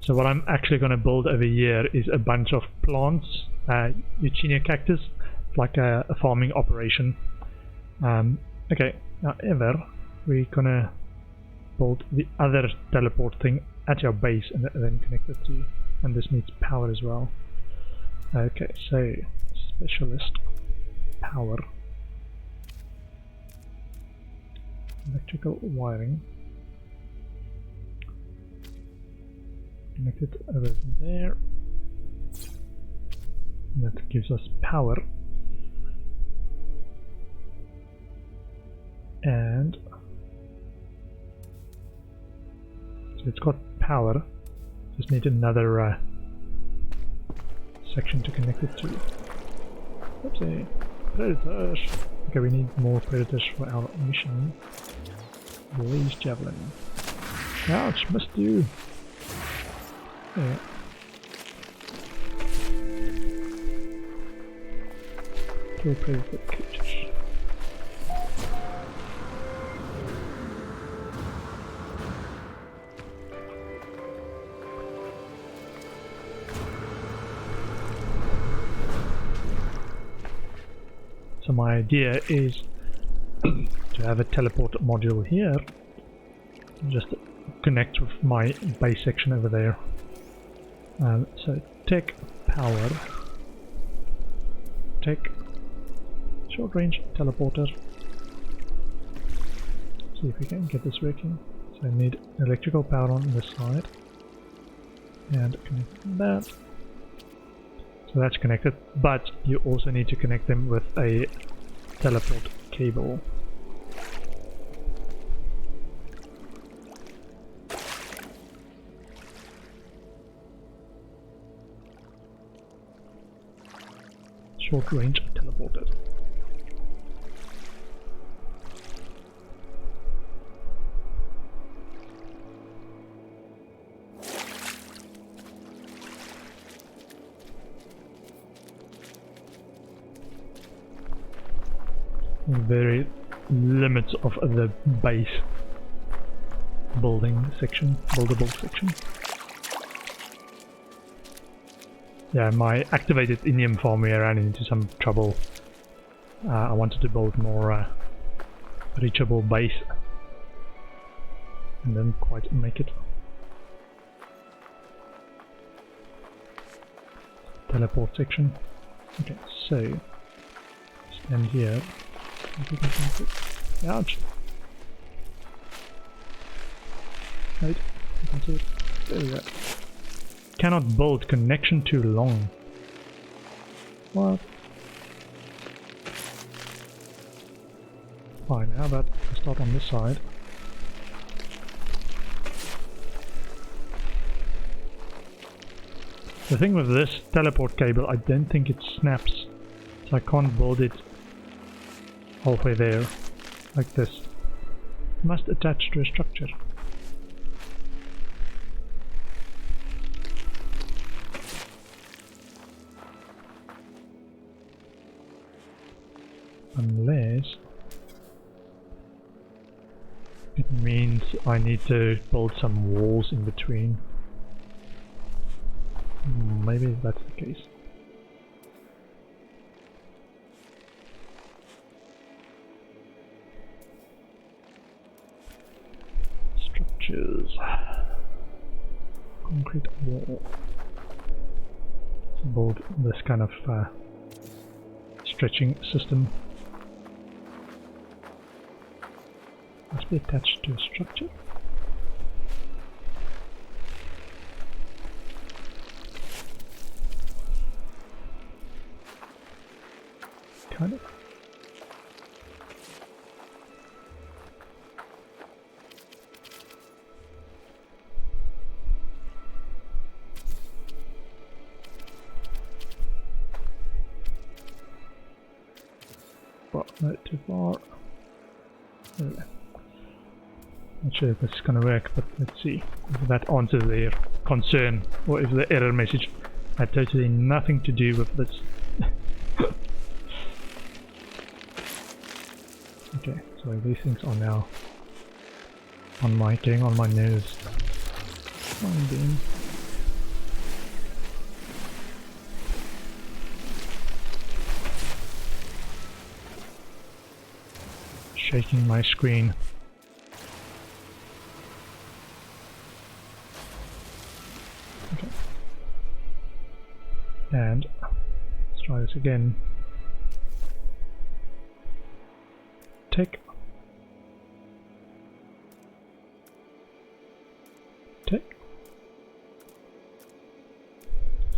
So what I'm actually going to build over here is a bunch of plants, Eugenia cactus, like a farming operation. Okay, however, we're going to build the other teleport thing at your base and then connect it to you. And this needs power as well. Okay, so specialist power, electrical wiring, connect it over there, and that gives us power. And so it's got power, just need another section to connect it to. Oopsie, predators. Okay, we need more predators for our mission. Blaze javelin. Ouch, missed you. Yeah. Kill predator creatures. So my idea is to have a teleport module here, just connect with my base section over there. So tech power, tech short range teleporter. See if we can get this working. So I need electrical power on this side and connect that. So that's connected, but you also need to connect them with a teleport cable. Short range teleporter. Very limits of the base building section, buildable section. Yeah, my activated indium farm here ran into some trouble. I wanted to build more reachable base and didn't quite make it. Teleport section. Okay, so stand here. Ouch! Wait, you can see it. There we go. Cannot build, connection too long. What? Fine, how about I start on this side? The thing with this teleport cable, I don't think it snaps, so I can't build it halfway there, like this. Must attach to a structure. Unless it means I need to build some walls in between. Maybe that's the case. Structures. Concrete wall. To build this kind of stretching system. Must be attached to a structure. Kind of. But not too far. There. Not sure if this is going to work, but let's see if that answers their concern, or if the error message had totally nothing to do with this. Okay, so these things are now on my getting on my nerves. Come on, Beam. shaking my screen. Okay. And let's try this again. Tick. Tick.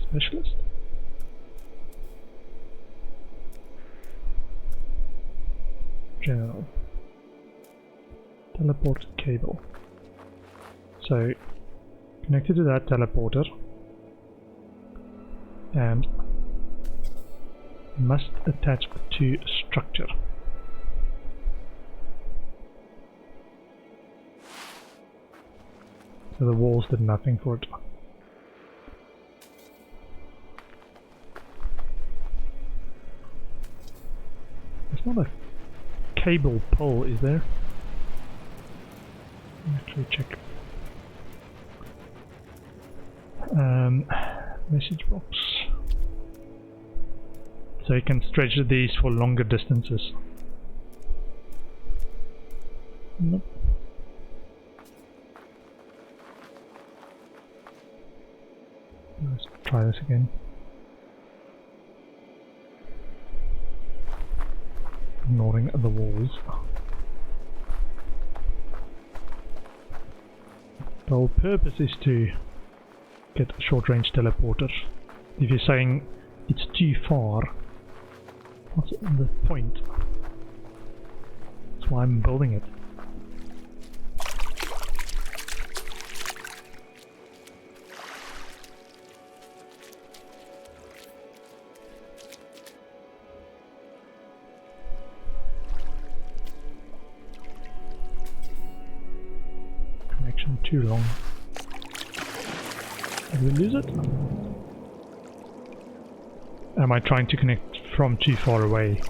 Specialist. General. Teleport cable. So connected to that teleporter and must attach to structure. So the walls did nothing for it. It's not a cable pull, is there? Actually check. Message box. So you can stretch these for longer distances. Nope. Let's try this again. Ignoring the walls. The whole purpose is to get a short-range teleporter. If you're saying it's too far, what's the point? That's why I'm building it. Connection too long. Did we lose it? Am I trying to connect from too far away?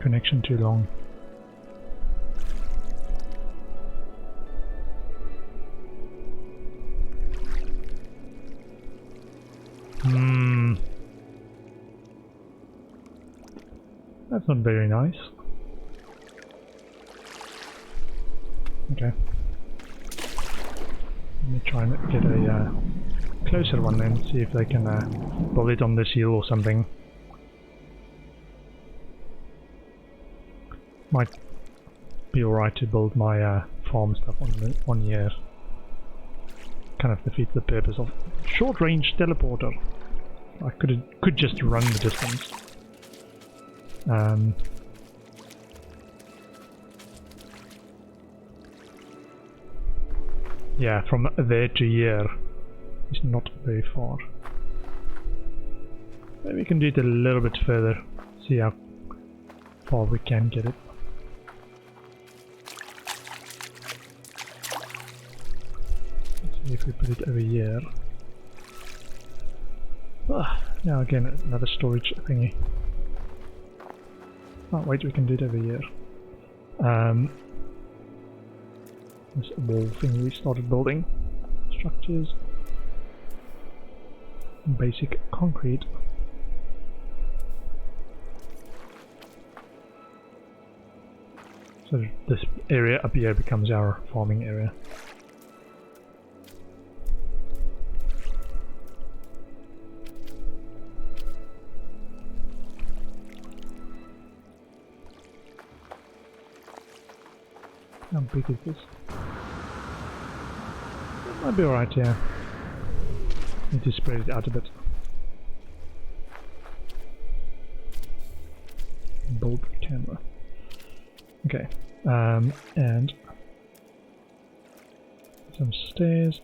Connection too long. That's not very nice. Okay. Let me try and get a closer one then, see if they can build it on this hill or something. Might be alright to build my farm stuff on 1 year. Kind of defeats the purpose of short-range teleporter. I could just run the distance. Yeah, from there to here is not very far. Maybe we can do it a little bit further, see how far we can get it. Let's see if we put it over here. Now again, another storage thingy. Oh wait, we can do it over here. This wall thing we started building. Structures. Basic concrete. So this area up here becomes our farming area. How big is this? It might be alright, yeah. Need to spread it out a bit. Build camera. Okay, and some stairs.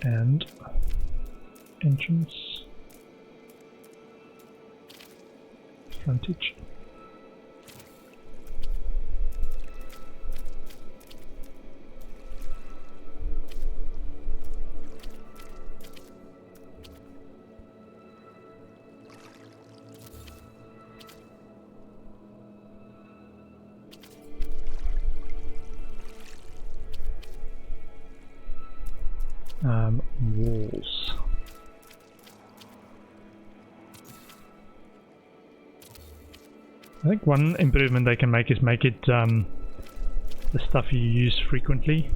And entrance. Frontage. I think one improvement they can make is make it the stuff you use frequently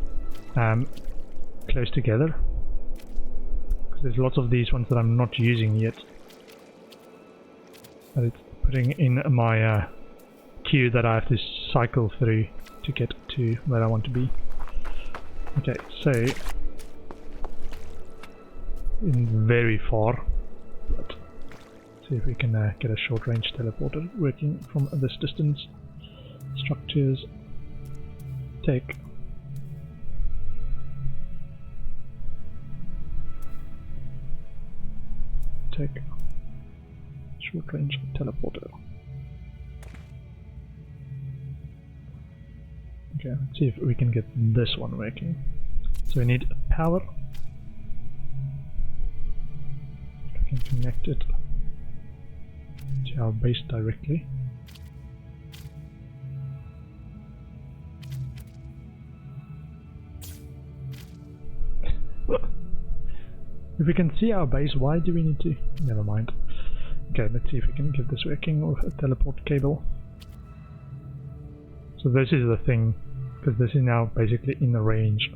close together. Because there's lots of these ones that I'm not using yet. But it's putting in my queue that I have to cycle through to get to where I want to be. Okay, so in very far, but see if we can get a short range teleporter working from this distance. Structures, take. Short range teleporter. Okay, let's see if we can get this one working. So we need power. We can connect it to our base directly. If we can see our base, why do we need to? Never mind. Okay, let's see if we can get this working with a teleport cable. So this is the thing, because this is now basically in the range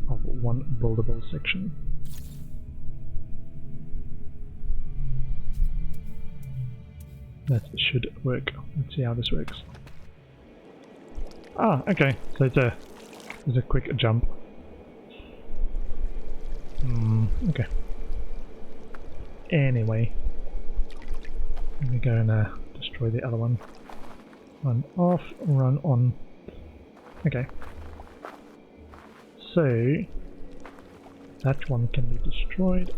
of one buildable section. That should work. Let's see how this works. Ah, okay. So it's a quick jump. Okay. Anyway, let me go and destroy the other one. Run off, run on. Okay. So that one can be destroyed.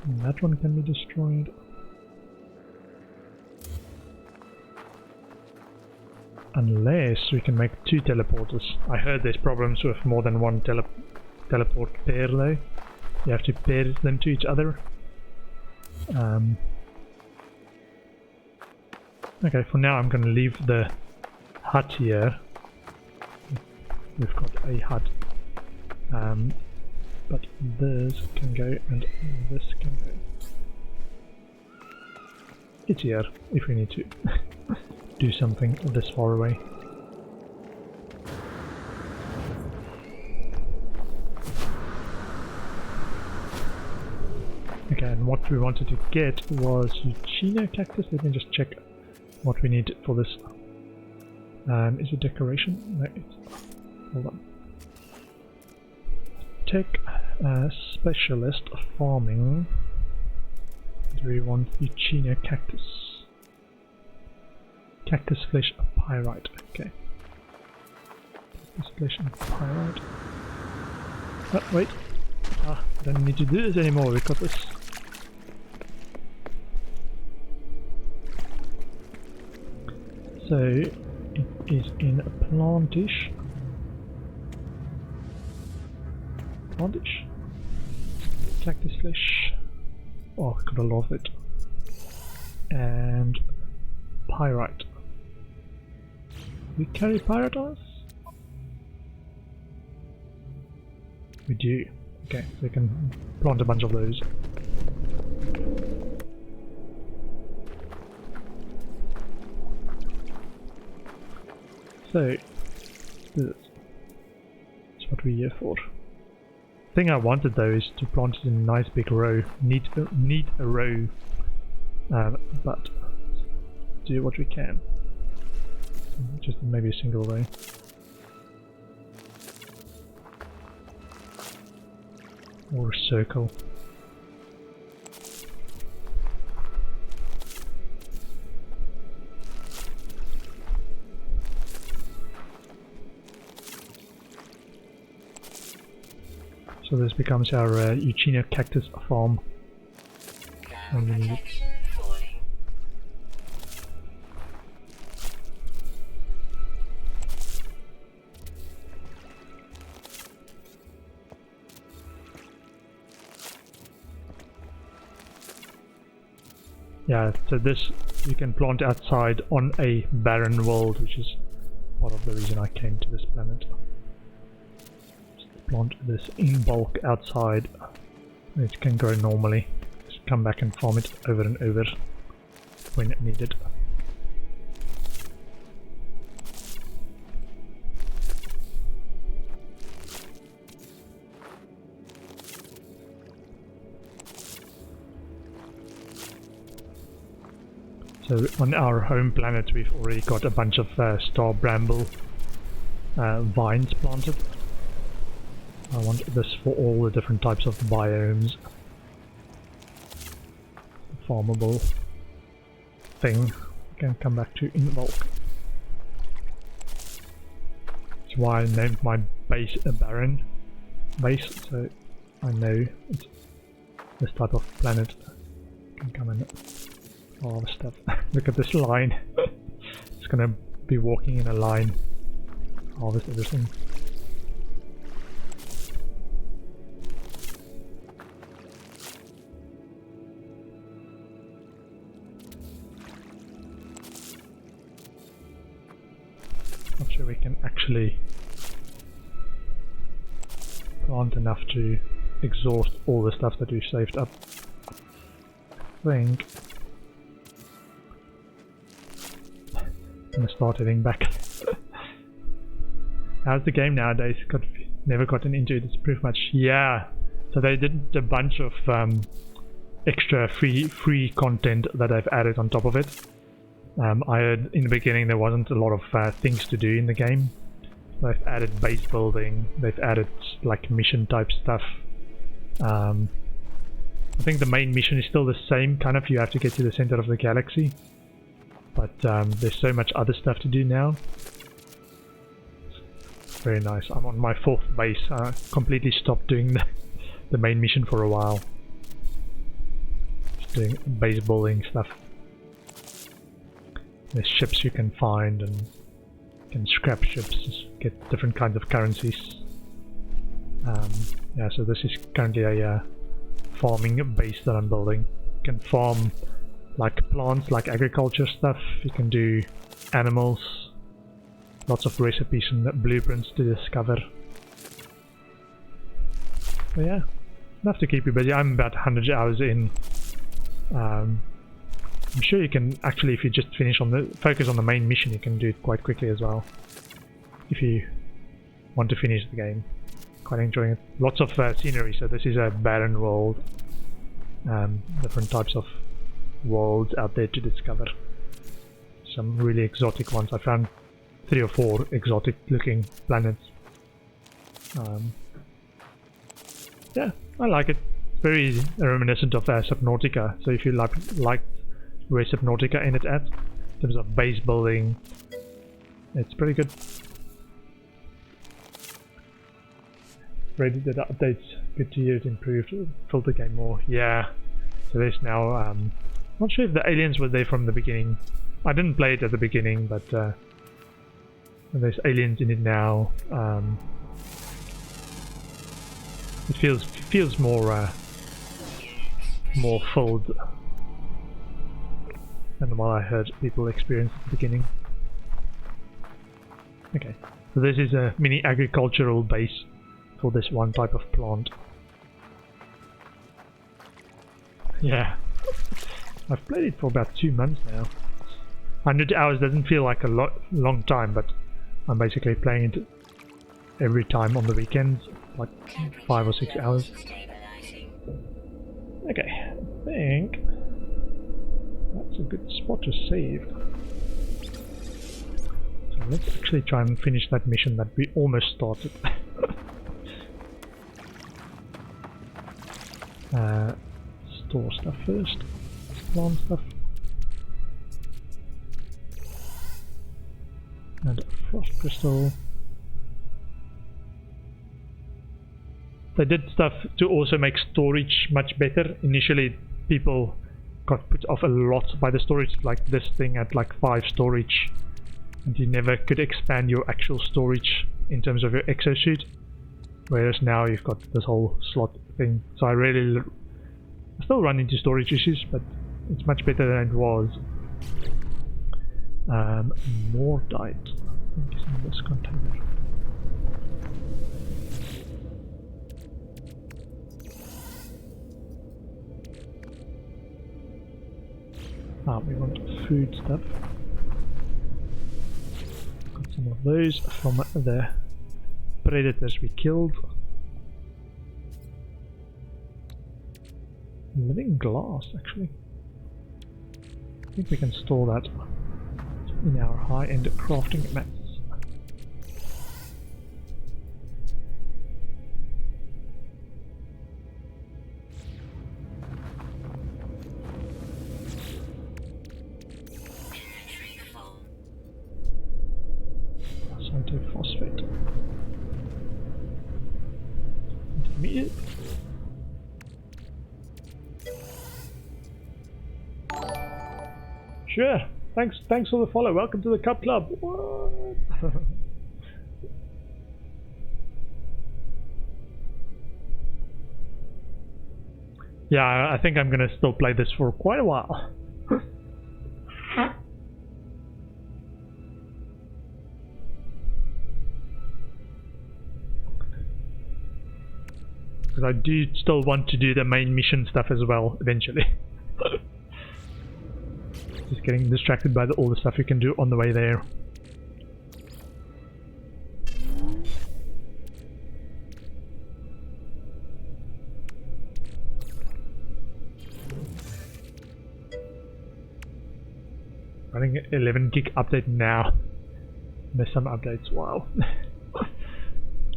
And that one can be destroyed. Unless we can make two teleporters. I heard there's problems with more than one teleport pair though. You have to pair them to each other. Okay, for now I'm going to leave the hut here. We've got a hut. But this can go and this can go. It's here if we need to do something this far away. Okay, and what we wanted to get was Euchenia cactus. Let me just check what we need for this. Is it decoration? No, it's... hold on. Tech specialist farming. Do we want Euchenia cactus? Cactus flesh pyrite. Okay. Cactus flesh and pyrite. Oh, wait. Ah, don't need to do this anymore. We've got this. So it is in plantish. Plantish. Cactus flesh. Oh, got a lot of it. And pyrite. We carry pyrite on us? We do. Okay, so we can plant a bunch of those. So, this is what we're here for. The thing I wanted though is to plant it in a nice big row. Need a row, but do what we can. Just maybe a single row. Or a circle. So this becomes our Euchenia cactus farm. And we need it. Yeah, so this you can plant outside on a barren world, which is part of the reason I came to this planet. Just plant this in bulk outside it can grow normally. Just come back and farm it over and over when needed. So on our home planet we've already got a bunch of star bramble vines planted. I want this for all the different types of biomes. Farmable thing I can come back to in bulk. That's why I named my base a barren base, so I know it's this type of planet can come in. All the stuff. Look at this line. It's gonna be walking in a line. Harvest everything. Not sure we can actually plant enough to exhaust all the stuff that we've saved up. I think I'm gonna start heading back. How's the game nowadays? Never gotten into it. It's pretty much, yeah. So they did a bunch of extra free content that I've added on top of it. I heard in the beginning there wasn't a lot of things to do in the game. They've added base building. They've added like mission type stuff. I think the main mission is still the same. Kind of, you have to get to the center of the galaxy. But there's so much other stuff to do now. Very nice. I'm on my 4th base. I completely stopped doing the main mission for a while. Just doing base building stuff. There's ships you can find and you can scrap ships, get different kinds of currencies. Yeah, so this is currently a farming base that I'm building. You can farm like plants, like agriculture stuff. You can do animals, lots of recipes and blueprints to discover. So yeah, enough to keep you busy. I'm about 100 hours in. I'm sure you can actually, if you just focus on the main mission, you can do it quite quickly as well. If you want to finish the game. Quite enjoying it. Lots of scenery, so this is a barren world. Different types of worlds out there to discover. Some really exotic ones. I found 3 or 4 exotic looking planets. Yeah, I like it. It's very reminiscent of Subnautica. So if you like where Subnautica ended at, in terms of base building, it's pretty good. Ready that updates. Good to hear it improved. Filled the game more. Yeah. So there's now not sure if the aliens were there from the beginning. I didn't play it at the beginning, but there's aliens in it now. It feels more filled than what I heard people experience at the beginning. Okay, so this is a mini agricultural base for this one type of plant. Yeah. I've played it for about 2 months now. 100 hours doesn't feel like a long time, but I'm basically playing it every time on the weekends, like 5 or 6 hours. Okay, I think that's a good spot to save. So let's actually try and finish that mission that we almost started. Store stuff first. Plant stuff. And a frost crystal. They did stuff to also make storage much better. Initially people got put off a lot by the storage, like this thing had like 5 storage and you never could expand your actual storage in terms of your exosuit, whereas now you've got this whole slot thing. So I still run into storage issues, but it's much better than it was. More diet. I think it's in this container. We want food stuff. Got some of those from the predators we killed. Living glass, actually. I think we can store that in our high-end crafting mats. Phosphate. Intermediate. Sure. Thanks for the follow. Welcome to the Cup Club. What? Yeah, I think I'm gonna still play this for quite a while. Because I do still want to do the main mission stuff as well, eventually. Just getting distracted by all the stuff you can do on the way there. Running 11 gig update now. There's some updates, wow.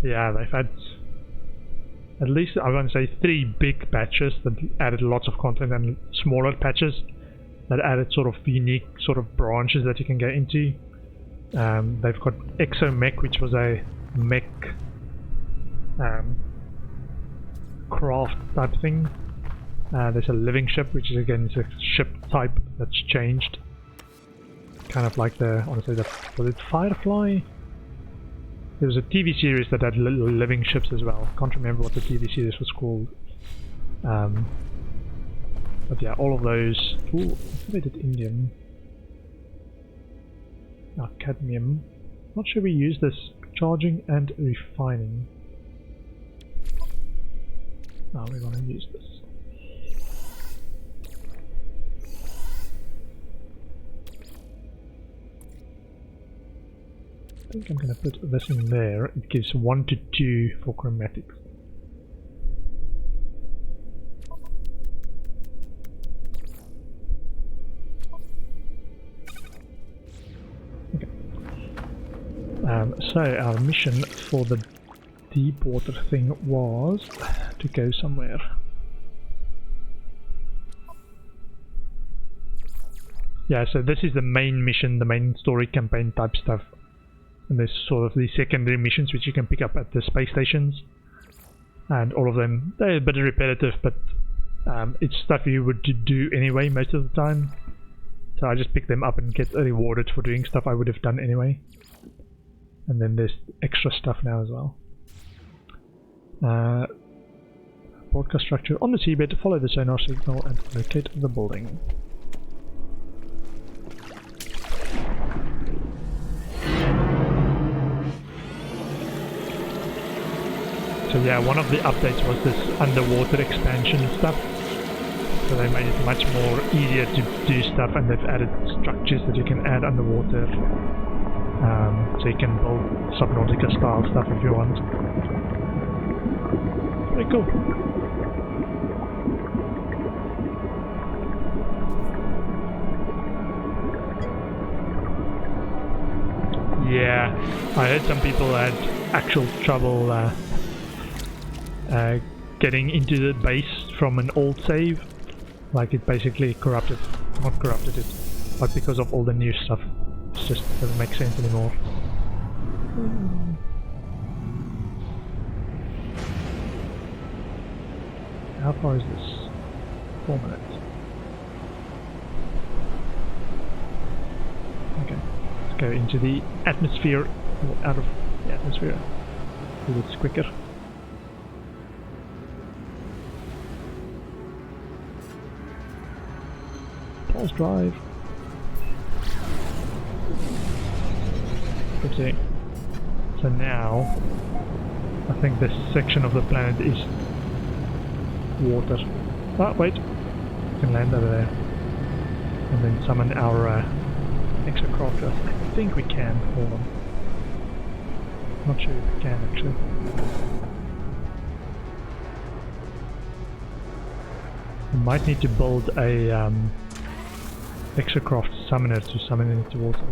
Yeah, they've had at least, I want to say, 3 big patches that added lots of content, and smaller patches that added sort of unique sort of branches that you can get into. They've got Exomech, which was a mech craft type thing. There's a living ship, which is again a ship type that's changed. Kind of like the, honestly, was it Firefly? There was a TV series that had living ships as well. Can't remember what the TV series was called. But yeah, all of those. Ooh, activated indium. Cadmium. Not sure we use this. Charging and refining. Now we're gonna use this. I think I'm going to put this in there. It gives 1 to 2 for chromatics. Okay. So our mission for the deep water thing was to go somewhere. Yeah, so this is the main mission, the main story campaign type stuff. And there's sort of the secondary missions which you can pick up at the space stations. And all of them, they're a bit repetitive, but it's stuff you would do anyway most of the time. So I just pick them up and get rewarded for doing stuff I would have done anyway. And then there's extra stuff now as well. Broadcast structure on the seabed, follow the sonar signal and locate the building. So yeah, one of the updates was this underwater expansion stuff. So they made it much more easier to do stuff, and they've added structures that you can add underwater. So you can build Subnautica style stuff if you want. Very cool. Yeah, I heard some people had actual trouble getting into the base from an old save. Like it basically not corrupted it, but because of all the new stuff, it just doesn't make sense anymore. How far is this? 4 minutes. Okay, let's go into the atmosphere, or out of the atmosphere, because it's quicker. Pulse drive. Okay. So now, I think this section of the planet is water. Ah, wait. You can land over there. and then summon our exocrafters. I think we can. Hold on. Not sure if we can actually. We might need to build a exocraft summoner to summon it towards us.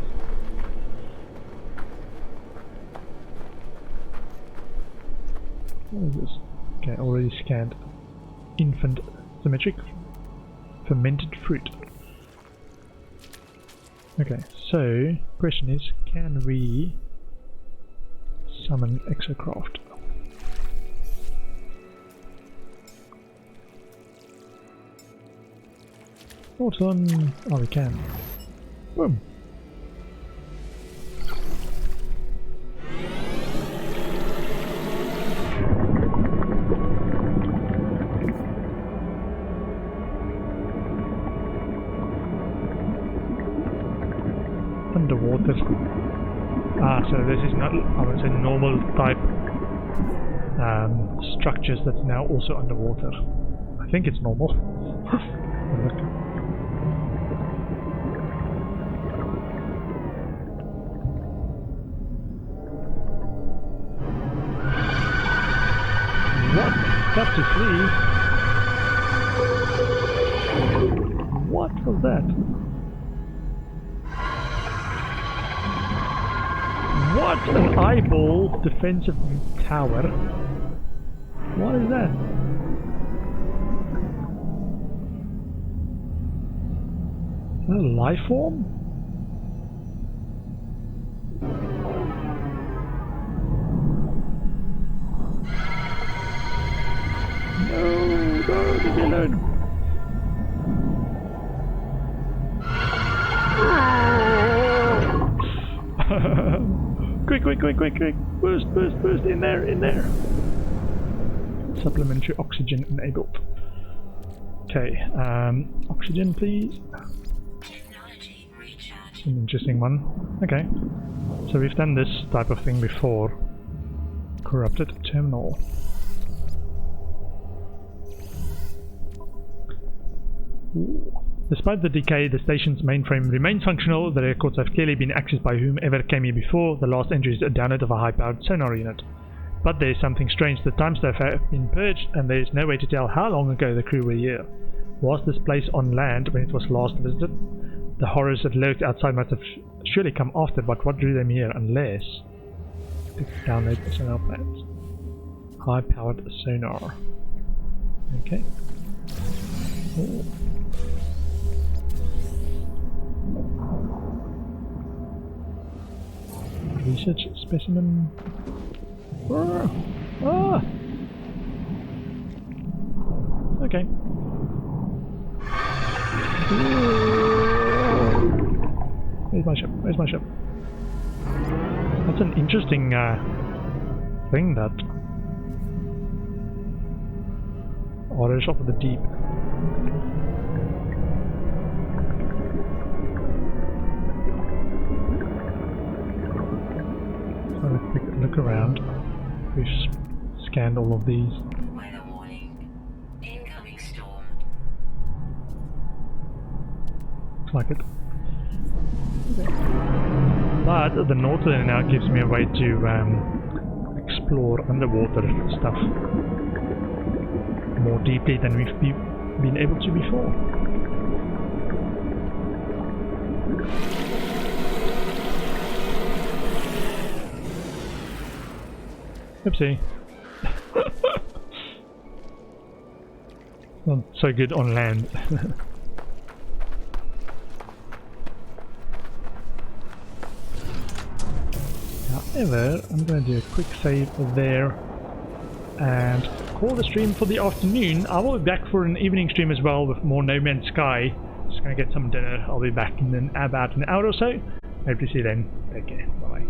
What is this? Okay, already scanned. Infant symmetric fermented fruit. Okay, so question is, can we summon exocraft? What's on? Oh, we can. Boom. Underwater. Ah, so this is not, I would say, normal type structures that's now also underwater. I think it's normal. What? Tap to flee? What was that? What? An eyeball defensive tower? What is that? Is that a life form? No, leave me alone. Quick, burst, in there. Supplementary oxygen enabled. Okay, oxygen please. An interesting one. Okay, so we've done this type of thing before. Corrupted terminal. Ooh. Despite the decay, the station's mainframe remains functional. The records have clearly been accessed by whomever came here before. The last entry is a download of a high-powered sonar unit. But there's something strange. The timestamps have been purged, and there is no way to tell how long ago the crew were here. Was this place on land when it was last visited? The horrors that lurked outside must have surely come after, but what drew them here? Unless... download the sonar plans. High-powered sonar. Okay. Ooh. Research specimen. Ah! Ah! Okay. Where's my ship? Where's my ship? That's an interesting thing, that. Orange of the deep. Have a quick look around. We've scanned all of these. Weather warning. Incoming storm. Looks like it. Okay. But the northern now gives me a way to explore underwater stuff more deeply than we've been able to before. Oopsie. Not so good on land. However, I'm going to do a quick save there and call the stream for the afternoon. I will be back for an evening stream as well with more No Man's Sky. Just going to get some dinner. I'll be back in about an hour or so. Hope to see you then. Take care. Bye.